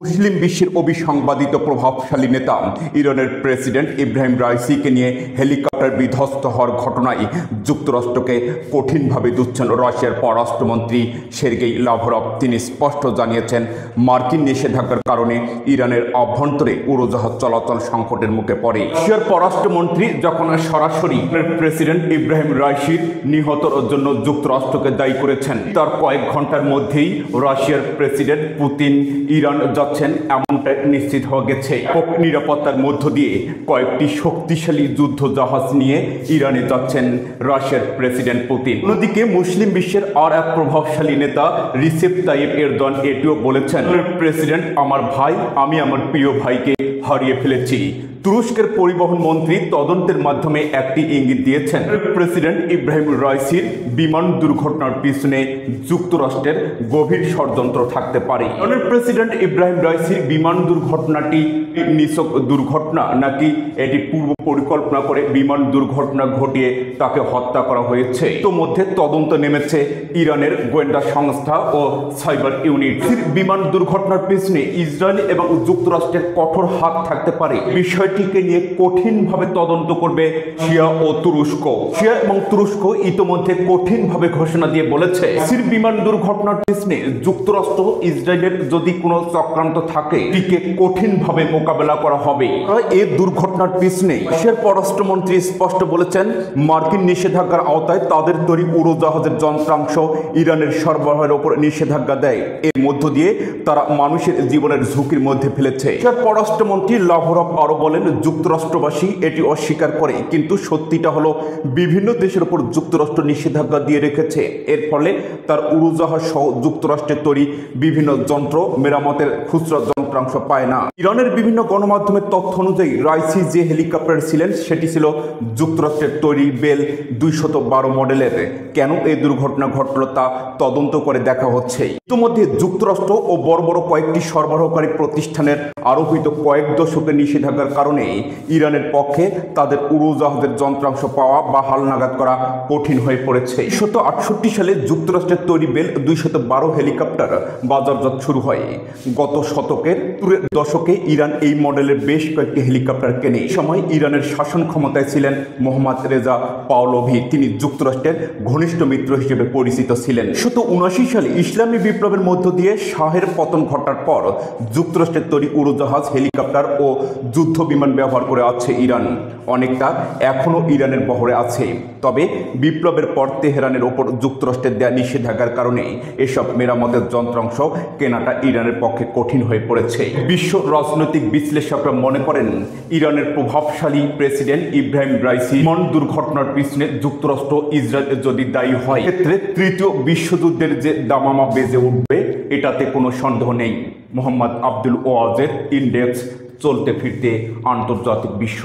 মুসলিম বিশ্বের অবিসংবাদিত প্রভাবশালী নেতা ইরানের প্রেসিডেন্ট ইব্রাহিম রাইসিকে নিয়ে হেলিকপ্টার বিধ্বস্ত হওয়ার ঘটনায় যুক্তরাষ্ট্রকে কঠিনভাবে দুচ্ছেন রাশিয়ার পররাষ্ট্রমন্ত্রী সের্গেই লাভরভ। তিনি স্পষ্ট জানিয়েছেন, মার্কিন নিষেধাজ্ঞার কারণে ইরানের অভ্যন্তরে উড়োজাহাজ চলাচল সংকটের মুখে পড়ে। রাশিয়ার পররাষ্ট্রমন্ত্রী যখন সরাসরি প্রেসিডেন্ট ইব্রাহিম রাইসির নিহতর জন্য যুক্তরাষ্ট্রকে দায়ী করেছেন, তার কয়েক ঘন্টার মধ্যেই রাশিয়ার প্রেসিডেন্ট পুতিন ইরান যাচ্ছেন এমনটা নিশ্চিত হয়ে গেছে। নিরাপত্তার মধ্য দিয়ে কয়েকটি শক্তিশালী যুদ্ধ জাহাজ নিয়ে ইরানে যাচ্ছেন রাশিয়ার প্রেসিডেন্ট পুতিন। অন্যদিকে মুসলিম বিশ্বের আর এক প্রভাবশালী নেতা রিসেপ তাইয়েপ এরদোয়ান এটিও বলেছেন, প্রেসিডেন্ট আমার ভাই, আমি আমার প্রিয় ভাইকে হারিয়ে ফেলেছি। তুরস্কের পরিবহন মন্ত্রী তদন্তের মাধ্যমে একটি ইঙ্গিত দিয়েছেন, প্রেসিডেন্ট ইব্রাহিম রাইসির বিমান দুর্ঘটনার পিছনে যুক্তরাষ্ট্রের গভীর ষড়যন্ত্র থাকতে পারে। প্রেসিডেন্ট ইব্রাহিম রাইসির বিমান দুর্ঘটনাটি নিছক দুর্ঘটনা নাকি এটি পূর্ব পরিকল্পনা করে বিমান দুর্ঘটনা ঘটিয়ে তাকে হত্যা করা হয়েছে? ইতোমধ্যে তদন্ত নেমেছে ইরানের গোয়েন্দা সংস্থা ও সাইবার ইউনিট। বিমান দুর্ঘটনার পিছনে ইসরায়েল এবং যুক্তরাষ্ট্রের কঠোর হাত থাকতে পারে। বিষয়টিকে নিয়ে কঠিনভাবে তদন্ত করবে সিরিয়া ও তুরস্ক। সিরিয়া এবং তুরস্ক ইতোমধ্যে কঠিনভাবে ঘোষণা দিয়ে বলেছে, বিমান দুর্ঘটনার পিছনে যুক্তরাষ্ট্র ইসরায়েলের যদি কোনো চক্রান্ত থাকে, এটিকে কঠিনভাবে মোকাবেলা করা হবে। এই দুর্ঘটনার পিছনে দেশের পররাষ্ট্রমন্ত্রী স্পষ্ট বলেছেন, মার্কিন নিষেধাজ্ঞার আওতায় তাদের তৈরি উড়োজাহাজের যন্ত্রাংশ ইরানের সরবরাহের উপর নিষেধাজ্ঞা দেয়। এর মধ্য দিয়ে তারা মানুষের জীবনের ঝুঁকির মধ্যে ফেলেছে। পররাষ্ট্রমন্ত্রী লাভরভ আরো বলেন, যুক্তরাষ্ট্রবাসী এটি অস্বীকার করে, কিন্তু সত্যিটা হলো বিভিন্ন দেশের উপর যুক্তরাষ্ট্র নিষেধাজ্ঞা দিয়ে রেখেছে। এর ফলে তার উড়োজাহাজ সহ যুক্তরাষ্ট্রের তৈরি বিভিন্ন যন্ত্র মেরামতের খুচরা যন্ত্রাংশ পায় না। ইরানের বিভিন্ন গণমাধ্যমের তথ্য অনুযায়ী রাইসি যে হেলিকপ্টার ছিলেন সেটি ছিল যুক্তরাষ্ট্রের তৈরি বেল 212 মডেলের। কেন এই দুর্ঘটনা ঘটল তা তদন্ত করে দেখা হচ্ছে। ইতিমধ্যে যুক্তরাষ্ট্র ও বড় বড় কয়েকটি সরবরাহকারী প্রতিষ্ঠানের আরোপিত কয়েক দশকের নিষেধাজ্ঞার কারণে ইরানের পক্ষে তাদের উড়োজাহাজের যন্ত্রাংশ পাওয়া বা হালনাগাদ করা কঠিন হয়ে পড়েছে। 1968 সালে যুক্তরাষ্ট্রের তৈরি বেল 212 হেলিকপ্টার বাজারজাত শুরু হয়। গত শতকের দশকে ইরান এই মডেলের বেশ কয়েকটি হেলিকপ্টার কেনে। এই সময় ইরানের শাসন ক্ষমতায় ছিলেন মোহাম্মদ রেজা পাহলভি। তিনি যুক্তরাষ্ট্রের ঘনিষ্ঠ মিত্র হিসেবে পরিচিত ছিলেন। 1979 সালে ইসলামী বিপ্লবের মধ্য দিয়ে শাহের পতন ঘটার পর যুক্তরাষ্ট্রের তৈরি উড়োজাহাজ, হেলিকপ্টার ও যুদ্ধ বিমান ব্যবহার করে আছে ইরান। অনেকটা এখনও ইরানের বহরে আছে। তবে বিপ্লবের পর তেহরানের ওপর যুক্তরাষ্ট্রের দেয়া নিষেধাজ্ঞার কারণে এসব মেরামতের যন্ত্রাংশ কেনাটা ইরানের পক্ষে কঠিন হয়ে পড়েছে। বিশ্ব রাজনৈতিক বিশ্লেষকরা মনে করেন, ইরানের প্রভাবশালী প্রেসিডেন্ট ইব্রাহিম রাইসি বিমান দুর্ঘটনার পিছনে যুক্তরাষ্ট্র ইসরায়েল যদি দায়ী হয়, ক্ষেত্রে তৃতীয় বিশ্বযুদ্ধের যে দামামা বেজে উঠবে এটাতে কোনো সন্দেহ নেই। মোহাম্মদ আব্দুল ওয়াজেদ ইন্ডেক্স, চলতে ফিরতে আন্তর্জাতিক বিশ্ব।